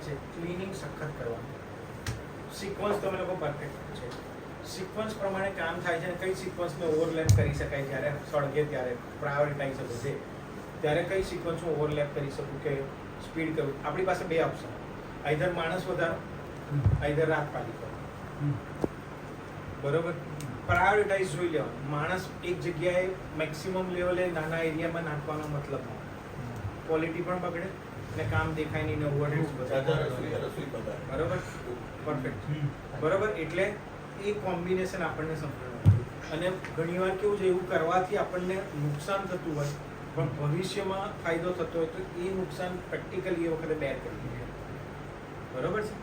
છે, ક્લિનિંગ સખત કરવાનું. સિક્વન્સ તમે લોકો પરફેક્ટ છે. સિક્વન્સ પ્રમાણે કામ થાય છે અને કઈ સિક્વન્સને ઓવરલેપ કરી શકાય જ્યારે સળગે ત્યારે પ્રાયોરિટાઇઝ છે ત્યારે કઈ સિક્વન્સ હું ઓવરલેપ કરી શકું કે સ્પીડ કરું. આપણી પાસે બે ઓપ્શન, આઈધર માણસ વધારો, આઈધર રાત પાડી કરો. બરોબર, પ્રાયોરિટાઇઝ જોઈ લેવાનું. માણસ એક જગ્યાએ મેક્સિમમ લેવલે નાના એરિયામાં નાખવાનો મતલબ ક્વોલિટી પણ બગડે અને કામ દેખાય નહીં ને ઓવરહેડ્સ બધા. બરોબર, પરફેક્ટ. બરોબર, એટલે એ કોમ્બિનેશન આપણને સમજવાનું. અને ઘણીવાર કેવું છે, એવું કરવાથી આપણને નુકસાન થતું હોય પણ ભવિષ્યમાં ફાયદો થતો હોય તો એ નુકસાન પ્રેક્ટિકલી એ વખતે બેર કરી દે. બરોબર છે,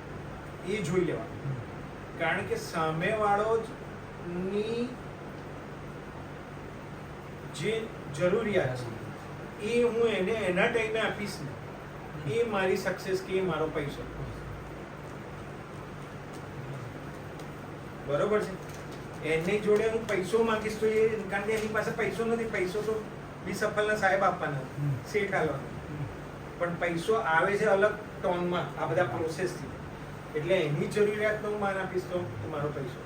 એ જોઈ લેવાનું. કારણ કે સામેવાળો ની જે જરૂરિયાત છે એ હું એને એના ટાઈમે આપીશ ને, એ મારી સક્સેસ કે એ મારો પૈસો. બરોબર છે, એની જોડે હું પૈસો માંગીશ તો એ, કારણ કે એની પાસે પૈસો નથી, પૈસો તો બી સફળના સાહેબ આપવાના, શેઠ આલવાનો. પણ પૈસો આવે છે અલગ ટોનમાં આ બધા પ્રોસેસથી, એટલે એની જરૂરિયાતનો હું માન આપીશ તો મારો પૈસો.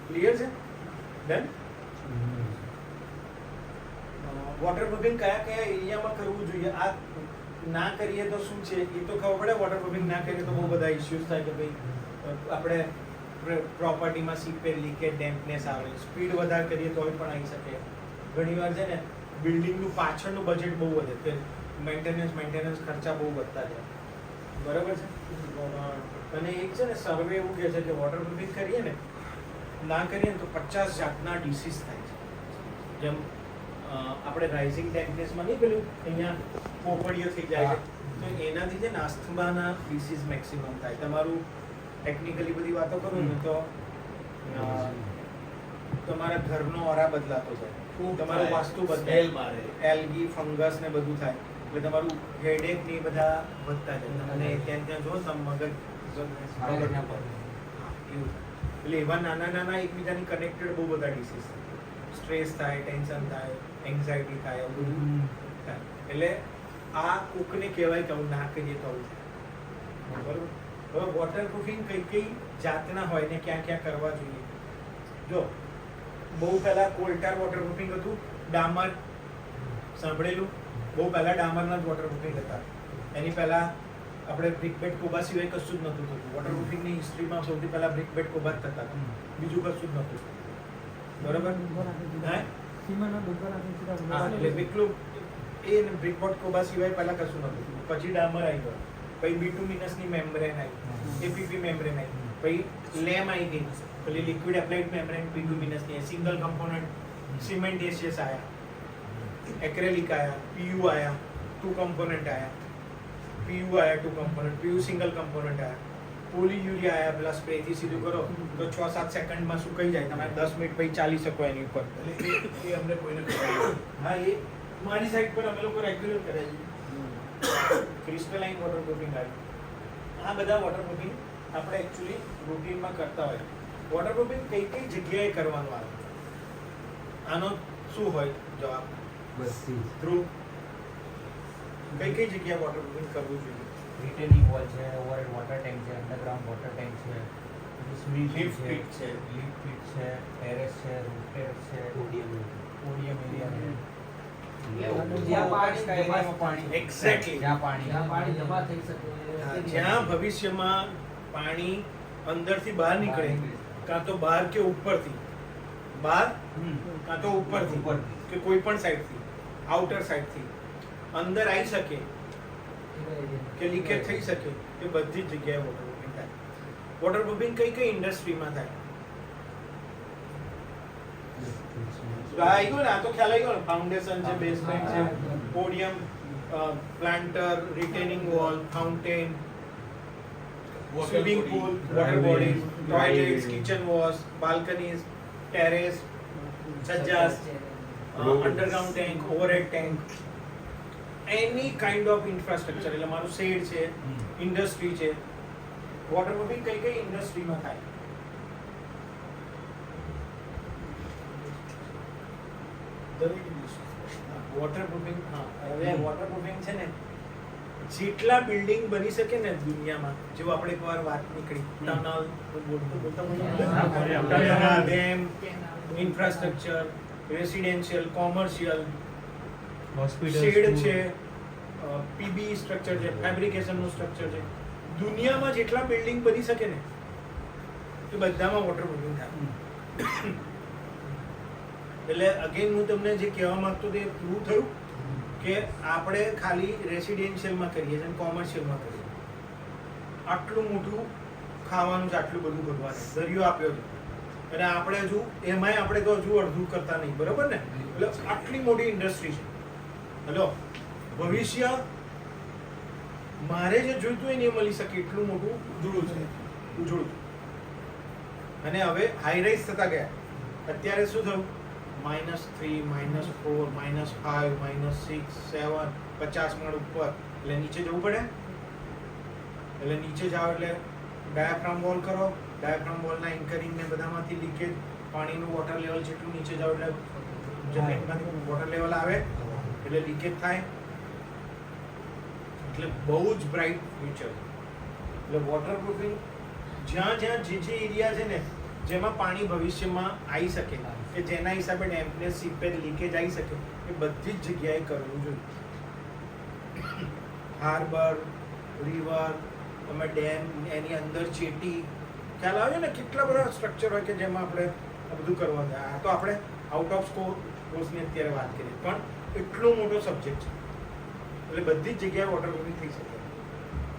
ક્લિયર છે? ડન. વોટરપ્રૂફિંગ કયા કયા એરિયામાં કરવું જોઈએ, આ ના કરીએ તો શું છે એ તો ખબર પડે. વોટરપ્રૂફિંગ ના કરીએ તો બહુ બધા ઇશ્યુઝ થાય કે ભાઈ આપણે પ્રોપર્ટીમાં સીપેજ, લીકેજ, ડેમ્પનેસ આવે. સ્પીડ વધારે કરીએ તો પણ આવી શકે. ઘણીવાર છે ને બિલ્ડિંગનું પાછળનું બજેટ બહુ વધે કે મેન્ટેનન્સ ખર્ચા બહુ વધતા જાય. બરાબર છે. અને એક છે ને સર્વે એવું કહે છે કે વોટરપ્રૂફિંગ કરીએ ને, ના કરીએ ને તો 50 જાતના ડિસીઝ થાય છે. જેમ આપણે રાઇઝિંગ ડેમ્પનેસમાં નહીં પેલું અહીંયા પોપડીઓ થઈ જાય છે, તો એનાથી છે ને અસ્થમાના ડિસીઝ મેક્સિમમ થાય. તમારું ટેકનિકલી બધી વાતો કરું ને તો તમારા ઘરનો ઓરા બદલાતો જાય, તમારું વાસ્તુ બદલાય, એલ્ગી, ફંગસ ને બધું થાય, એટલે તમારું હેડેક ને બધા વધતા જાય. અને ત્યાં ત્યાં જો તમે મગજ એટલે એવા નાના નાના એકબીજાની કનેક્ટેડ બહુ બધા ડિસીઝ થાય. સ્ટ્રેસ થાય, ટેન્શન થાય, એન્ઝાયટી થાય, એવું બધું થાય. એટલે આ કોકને કહેવાય કે આવું ના કરીએ તો આવું થાય. બરોબર. હવે વોટરપ્રૂફિંગ કઈ કઈ જાતના હોય ને ક્યાં ક્યાં કરવા જોઈએ. જો બહુ પહેલા કોલ્ટાર વોટરપ્રૂફિંગ હતું, ડામર સાંભળેલું, બહુ પહેલા ડામરના જ વોટરપ્રૂફિંગ હતા. એની પહેલા આપણે બ્રિકબેડ કોબા સિવાય કશું જ નહોતું થતું. વોટરપ્રૂફિંગની હિસ્ટ્રીમાં સૌથી પહેલા બ્રિકબેડ કોબા જ થતા હતા, બીજું કશું જ નહોતું. બરોબર. એટલે બીકલું એ બ્રિકબોર્ડ કોબા સિવાય પહેલા કશું નહોતું. પછી ડામર આવી ગયો, પછી બિટુમિનસની મેમ્બ્રેન આવી, એપીપી મેમ્બ્રેન આવી, પછી લેમ આવી ગઈ, પેલી લિક્વિડ એપ્લાઇડ મેમ્બ્રેન બિટુમિનસની, સિંગલ કમ્પોનન્ટ સિમેન્ટેશિયસ આયા, એક્રેલિક આયા, પીયુ આયા, 2 કમ્પોનન્ટ આયા, પીયુ આયા 2 કમ્પોનન્ટ, પીયુ સિંગલ કમ્પોનન્ટ આયા, પોલીયુરિયા આયા. પેલા સ્પ્રેથી સીધું કરો તો 6-7 સેકન્ડમાં સુકાઈ જાય, તમારે 10 મિનિટ પછી ચાલી શકો એની ઉપર. એટલે એ અમને કોઈને હા, એ મારી સાઈડ પર અમે લોકો રેગ્યુલર કરે છે. ક્રિસ્ટલાઇન વોટરપ્રૂફિંગ આવી. આ બધા વોટરપ્રૂફિંગ આપણે એકચ્યુઅલી રૂટીનમાં કરતા હોય. વોટરપ્રૂફિંગ કઈ કઈ જગ્યાએ કરવાનું આવે, આનો શું હોય જવાબ? ધ્રુવ, કઈ કઈ જગ્યાએ વોટરપ્રૂફિંગ કરવું જોઈએ? રિટેનિંગ વોલ છે, ઓવરહેડ વોટર ટેન્ક છે, અંડરગ્રાઉન્ડ વોટર ટેન્ક છે, લિફ્ટ પીટ છે, ટેરેસ છે, રૂફ ટેરેસ છે, પોડિયમ એરિયા છે. જ્યાં ભવિષ્યમાં પાણી અંદરથી બહાર નીકળે, કાં તો બહાર કે ઉપરથી, બહાર કાં તો ઉપરથી કે કોઈ પણ સાઈડથી, આઉટર સાઈડથી અંદર આવી શકે કે લીકેજ થઈ શકે, એ બધી જ જગ્યાએ વોટરપ્રૂફિંગ થાય. વોટરપ્રૂફિંગ કઈ કઈ ઇન્ડસ્ટ્રીમાં થાય? આવી ગયો ને, આ તો ખ્યાલ આવી ગયો ને. ફાઉન્ડેશન છે, બેઝમેન્ટ છે, podium, planter, retaining wall, fountain, swimming pool, water bodies, toilets, kitchen wash, balconies, terrace, સજ્જાસ, underground tank, overhead tank, any kind of infrastructure. એટલે મારું શેડ છે, ઇન્ડસ્ટ્રી છે. વોટરપ્રૂફિંગ કઈ કઈ ઇન્ડસ્ટ્રીમાં થાય? વોટરપ્રૂફિંગ, હા, હવે વોટરપ્રૂફિંગ છે ને જેટલા બિલ્ડિંગ બની શકે ને દુનિયામાં, જેવું આપણે એકવાર વાત નીકળી tunnel tunnel, dam, infrastructure, residential, commercial, shed છે, પીબી સ્ટ્રક્ચર છે, ફેબ્રિકેશનનું સ્ટ્રક્ચર છે, દુનિયામાં જેટલા બિલ્ડિંગ બની શકે ને એ બધામાં વોટરપ્રૂફિંગ થાય. એટલે અગેન હું તમને જે કહેવા માંગતો તે પ્રૂવ થયું કે આપણે ખાલી રેસિડેન્શિયલમાં કરીએ છીએ અને કોમર્શિયલમાં કરીએ. આટલું મોટું ખાવાનું છે, આટલું બધું ભગવાને દરિયો આપ્યો છે અને આપણે હજુ એમાંય આપણે તો હજુ અડધું કરતા નહીં, બરોબર ને? એટલે આટલી મોટી ઇન્ડસ્ટ્રી છે. હલો, ભવિષ્ય મારે જે જોઈતું હોય ને એ મળી શકે એટલું મોટું ઉજળું છે, ઉજળું. અને હવે હાઈ રાઈઝ થતા ગયા. અત્યારે શું થયું? -3, -4, -5, -6, 7, 50 માળ ઉપર. એટલે નીચે જવું પડે. એટલે નીચે જાઓ એટલે ડાયાફ્રામ વોલ કરો. ડાયાફ્રામ વોલના એન્કરિંગ ને બધામાંથી લીકેજ, પાણીનું વોટર લેવલ જેટલું નીચે જાઓ એટલે જમીનમાંથી વોટર લેવલ આવે એટલે લીકેજ થાય. એટલે બહુ જ બ્રાઇટ ફ્યુચર. એટલે વોટરપ્રૂફિંગ જ્યાં જ્યાં જે એરિયા છે ને જેમાં પાણી ભવિષ્યમાં આવી શકે કે જેના હિસાબે ડેમ્પનેસ, સીપેજ, લીકેજ આવી શકે એ બધી જ જગ્યાએ કરવું જોઈએ. હાર્બર, રિવર, તમે ડેમ, એની અંદર જેટી, ખ્યાલ આવે ને કેટલા બધા સ્ટ્રક્ચર હોય કે જેમાં આપણે આ બધું કરવાનું. આ તો આપણે આઉટ ઓફ કોર્સની અત્યારે વાત કરીએ પણ એટલો મોટો સબ્જેક્ટ છે. એટલે બધી જ જગ્યાએ વોટરપ્રૂફિંગ થઈ શકે.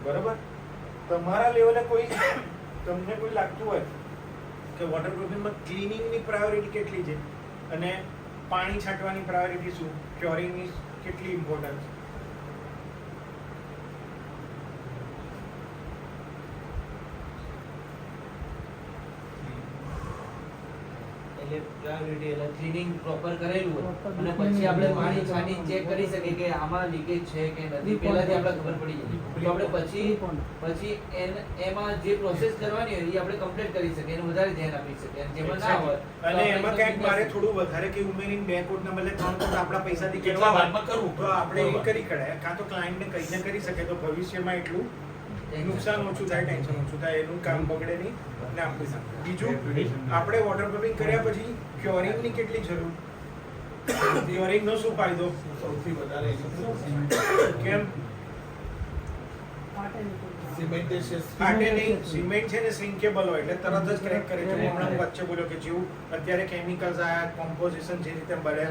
બરાબર? તમારા લેવલે કોઈ તમને કોઈ લાગતું હોય કે વોટરપ્રૂફિંગમાં ક્લિનિંગની પ્રાયોરિટી કેટલી છે અને પાણી છાંટવાની પ્રાયોરિટી શું, ક્યોરિંગની કેટલી ઇમ્પોર્ટન્સ? પ્રાયોરિટી એટલે ક્લીનિંગ પ્રોપર કરેલું હોય અને પછી આપણે પાણી છાંટીને ચેક કરી શકીએ કે આમાં લીકેજ છે કે નથી, પહેલાથી આપણે ખબર પડી જાય તો આપણે પછી એમાં જે પ્રોસેસ કરવાની હોય એ આપણે કમ્પ્લીટ કરી શકીએ અને વધારે ધ્યાન આપી શકીએ. અને જેમાં ના હોય અને એમાં કંઈક મારે થોડું વધારે કે ઉમેરીને 2 કોટના બદલે 3 કોટ આપણા પૈસાથી કેટલા ભાગમાં કરવું તો આપણે એ કરી કઢાય. કાં તો ક્લાયન્ટને કહીને કરી શકે તો ભવિષ્યમાં એટલું નુકસાન ઓછું થાય, ટેન્શન ઓછું થાય, એનું કામ બગડે નહીં અને આપણી સાથે. બીજું, આપણે વોટરપ્રૂફિંગ કર્યા પછી ક્યોરિંગની કેટલી જરૂર? ક્યોરિંગનો શું ફાયદો? સૌથી વધારે કેમ? ફાટે નહીં. સિમેન્ટ છે ને શ્રિંકેબલ હોય એટલે તરત જ ક્રેક કરે છે. હમણાં હું વચ્ચે બોલ્યો કે જેવું અત્યારે કેમિકલ્સ આયા, કોમ્પોઝિશન જે રીતે બને,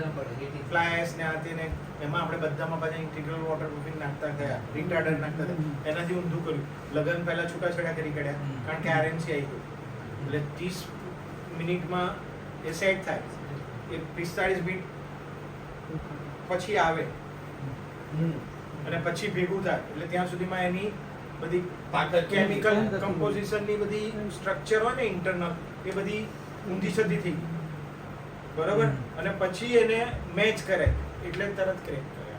ફ્લાયસ ને આ તે ને એમાં આપણે બધામાં પાછા ઇન્ટિગ્રલ વોટરપ્રૂફિંગ નાખતા ગયા, રિટાર્ડર નાખતા ગયા. એનાથી ઊંધું કર્યું. લગન પહેલા છૂટાછેડા કરી કાઢ્યા કારણ કે આરએનસી આવી ગયું. એટલે 30 મિનિટમાં એ સેટ થાય. એ 45 મિનિટ પછી આવે અને પછી ભેગું થાય એટલે ત્યાં સુધીમાં એની બધી કેમિકલ કમ્પોઝિશનની બધી સ્ટ્રક્ચર હોય ને ઇન્ટરનલ એ બધી ઊંધી છતી થઈ ગઈ. બરોબર? અને પછી એને મેચ કરે એટલે તરત ક્રેક કરે.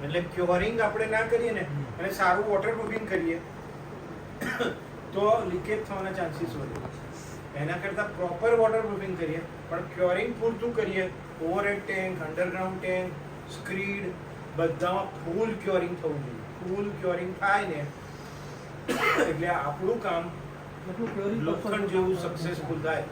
એટલે ક્યોરિંગ આપણે ના કરીએ ને અને સારું વોટરપ્રૂફિંગ કરીએ તો લીકેજ થવાના ચાન્સીસ વધે. એના કરતાં પ્રોપર વોટરપ્રૂફિંગ કરીએ પણ ક્યોરિંગ પૂરતું કરીએ. ઓવરહેડ ટેન્ક, અંડરગ્રાઉન્ડ ટેન્ક, સ્ક્રીડ બધામાં ફૂલ ક્યોરિંગ થવું જોઈએ. ફૂલ ક્યોરિંગ થાય ને એટલે આપણું કામ લોખંડ જેવું સક્સેસફુલ થાય,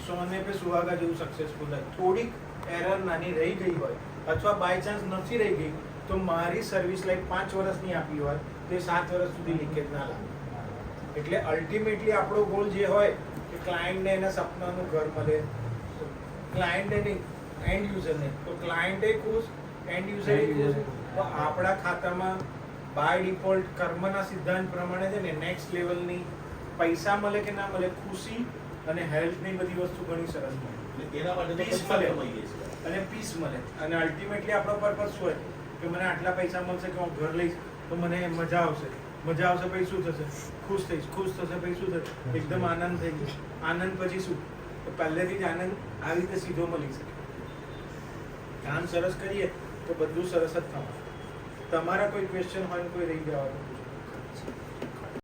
સોને પે સુહાગા જેવું સક્સેસફુલ થાય. થોડીક એરર નાની રહી ગઈ હોય અથવા બાય ચાન્સ નથી રહી ગઈ તો મારી સર્વિસ લાઈફ 5 વર્ષની આપી હોય તે 7 વર્ષ સુધી લીકેજ ના લાગે. એટલે અલ્ટિમેટલી આપણો ગોલ જે હોય કે ક્લાયન્ટને એના સપનાનું ઘર મળે, ક્લાયન્ટને નહીં એન્ડ યુઝરને, તો ક્લાયન્ટે ખુશ, એન્ડ યુઝર ખુશ. તો આપણા ખાતામાં બાય ડિફોલ્ટ કર્મના સિદ્ધાંત પ્રમાણે છે ને નેક્સ્ટ લેવલની પૈસા મળે કે ના મળે, ખુશી અને હેલ્થની બધી વસ્તુ ઘણી સરસ મળે. એના માટે પીસ મળે અને પીસ મળે. અને અલ્ટિમેટલી આપણો પર્પસ શું હોય કે મને આટલા પૈસા મળશે કે હું ઘર લઈશ તો મને મજા આવશે. મજા આવશે પછી શું થશે? ખુશ થઈશ. ખુશ થશે પછી શું થશે? એકદમ આનંદ થઈ જશે. આનંદ પછી શું? તો પહેલેથી જ આનંદ આવી રીતે સીધો મળી શકે. કામ સરસ કરીએ તો બધું સરસ જ થવાનું. તમારા કોઈ ક્વેશ્ચન હોય, કોઈ રહી ગયા હોય તો પૂછો.